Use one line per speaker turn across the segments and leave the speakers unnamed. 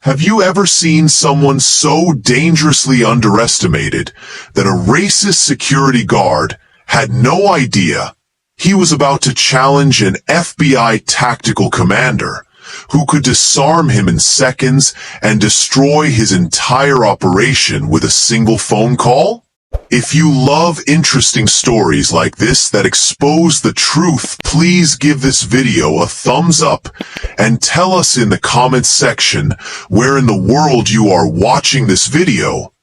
Have you ever seen someone so dangerously underestimated that a racist security guard had no idea he was about to challenge an FBI tactical commander who could disarm him in seconds and destroy his entire operation with a single phone call? If you love interesting stories like this that expose the truth, please give this video a thumbs up and tell us in the comments section where in the world you are watching this video,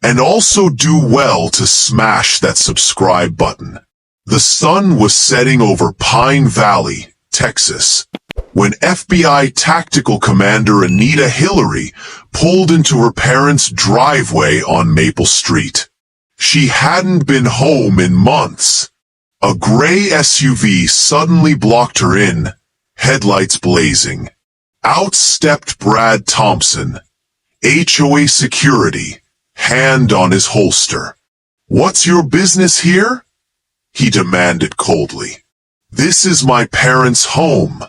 and also do well to smash that subscribe button. The sun was setting over Pine Valley, Texas, when FBI Tactical Commander Anita Hillary pulled into her parents' driveway on Maple Street. She hadn't been home in months. A gray SUV suddenly blocked her in, headlights blazing. Out stepped Brad Thompson, HOA security, hand on his holster. "What's your business here?" he demanded coldly. "This is my parents' home,"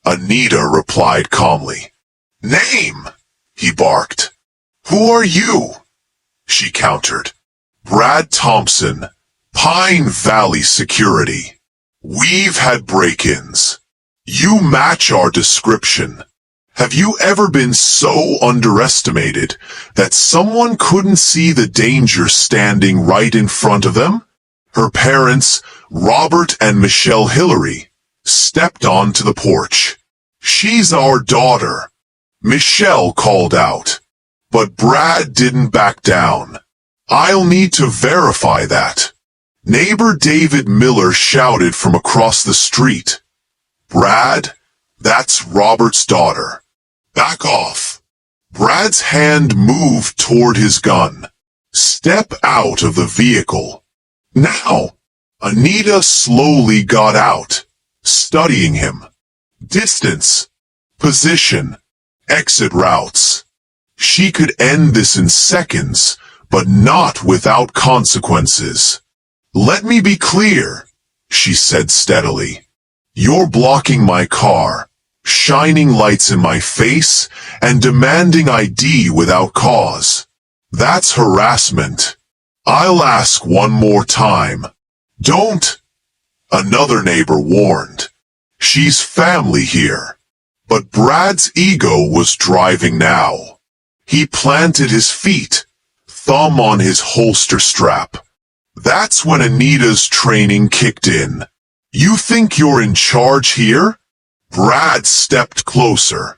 Anita replied calmly. "Name," he barked. "Who are you?" she countered. "Brad Thompson, Pine Valley Security. We've had break-ins. You match our description. Have you ever been so underestimated that someone couldn't see the danger standing right in front of them?" Her parents, Robert and Michelle Hillary, stepped onto the porch. "She's our daughter," Michelle called out. But Brad didn't back down. "I'll need to verify that," neighbor David Miller shouted from across the street. "Brad, that's Robert's daughter. Back off." Brad's hand moved toward his gun. "Step out of the vehicle. Now." Anita slowly got out, studying him. Distance, position, exit routes. She could end this in seconds, but not without consequences. "Let me be clear," she said steadily. "You're blocking my car, shining lights in my face, and demanding ID without cause. That's harassment. I'll ask one more time. Don't," another neighbor warned. "She's family here." But Brad's ego was driving now. He planted his feet, thumb on his holster strap. That's when Anita's training kicked in. "You think you're in charge here?" Brad stepped closer.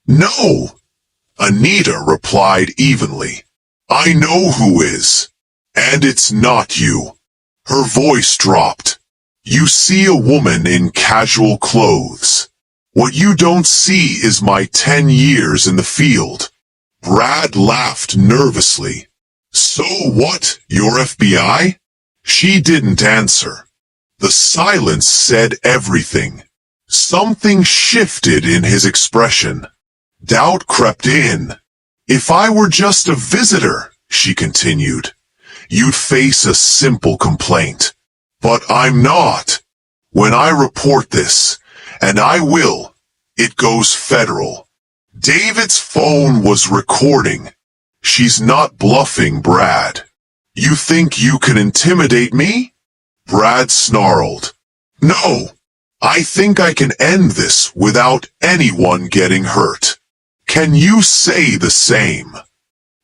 "No," Anita replied evenly. "I know who is. And it's not you." Her voice dropped. "You see a woman in casual clothes. What you don't see is my 10 years in the field." Brad laughed nervously. "So what, you're FBI?" She didn't answer. The silence said everything. Something shifted in his expression. Doubt crept in. "If I were just a visitor," she continued, "you'd face a simple complaint. But I'm not. When I report this, and I will, it goes federal." David's phone was recording. "She's not bluffing, Brad. You think you can intimidate me?" Brad snarled. "No. I think I can end this without anyone getting hurt. Can you say the same?"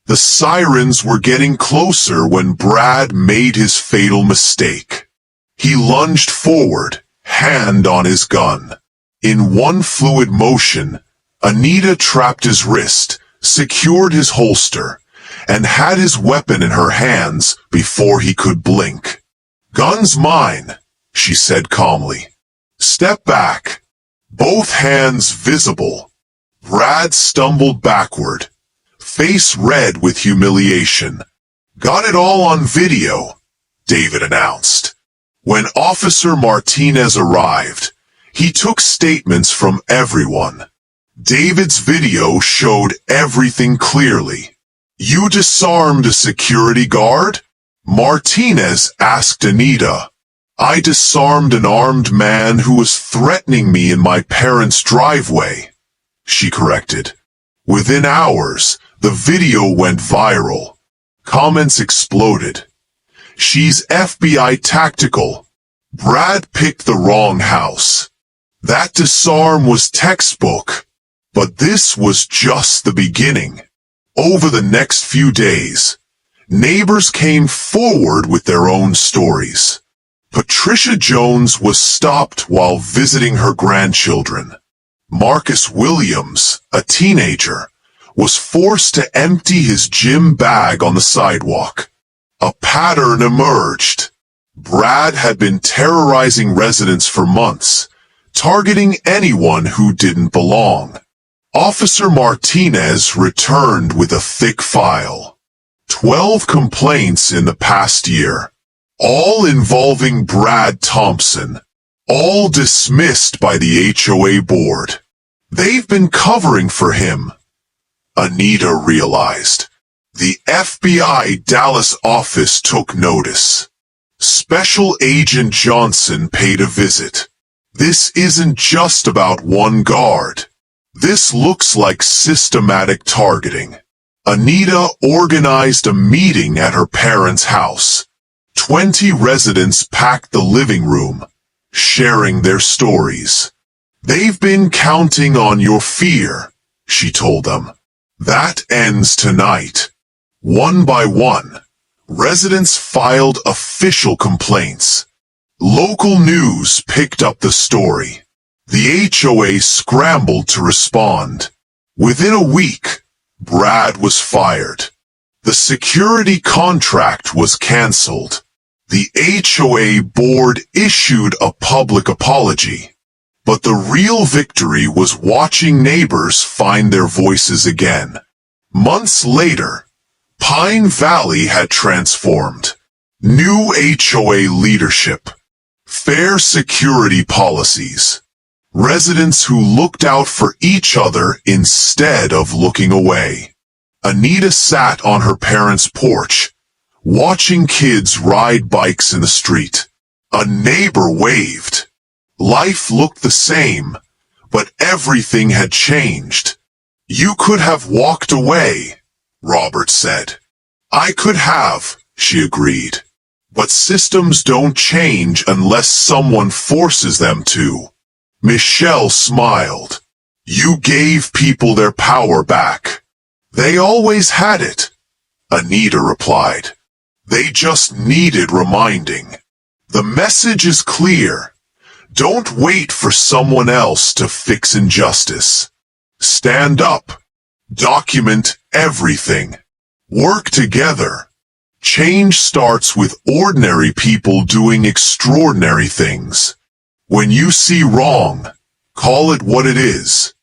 The sirens were getting closer when Brad made his fatal mistake. He lunged forward, hand on his gun. In one fluid motion, Anita trapped his wrist, secured his holster, and had his weapon in her hands before he could blink. "Gun's mine," she said calmly. "Step back." Both hands visible. Brad stumbled backward, face red with humiliation. "Got it all on video," David announced. When Officer Martinez arrived, he took statements from everyone. David's video showed everything clearly. "You disarmed a security guard?" Martinez asked Anita. "I disarmed an armed man who was threatening me in my parents' driveway," she corrected. Within hours, the video went viral. Comments exploded. "She's FBI tactical. Brad picked the wrong house." That disarm was textbook. But this was just the beginning. Over the next few days, neighbors came forward with their own stories. Patricia Jones was stopped while visiting her grandchildren. Marcus Williams, a teenager, was forced to empty his gym bag on the sidewalk. A pattern emerged. Brad had been terrorizing residents for months, targeting anyone who didn't belong. Officer Martinez returned with a thick file. 12 complaints in the past year, all involving Brad Thompson, all dismissed by the HOA board. They've been covering for him, Anita realized. The FBI Dallas office took notice. Special Agent Johnson paid a visit. "This isn't just about one guard. This looks like systematic targeting." Anita organized a meeting at her parents' house. 20 residents packed the living room, sharing their stories. "They've been counting on your fear," she told them. "That ends tonight." One by one, residents filed official complaints. Local news picked up the story. The HOA scrambled to respond. Within a week, Brad was fired. The security contract was canceled. The HOA board issued a public apology. But the real victory was watching neighbors find their voices again. Months later, Pine Valley had transformed. New HOA leadership. Fair security policies. Residents who looked out for each other instead of looking away. Anita sat on her parents' porch, watching kids ride bikes in the street. A neighbor waved. Life looked the same, but everything had changed. "You could have walked away," Robert said. "I could have," she agreed. "But systems don't change unless someone forces them to." Michelle smiled. "You gave people their power back." "They always had it," Anita replied. "They just needed reminding." The message is clear. Don't wait for someone else to fix injustice. Stand up. Document everything. Work together. Change starts with ordinary people doing extraordinary things. When you see wrong, call it what it is.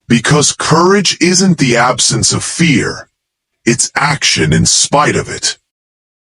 Because courage isn't the absence of fear. It's action in spite of it.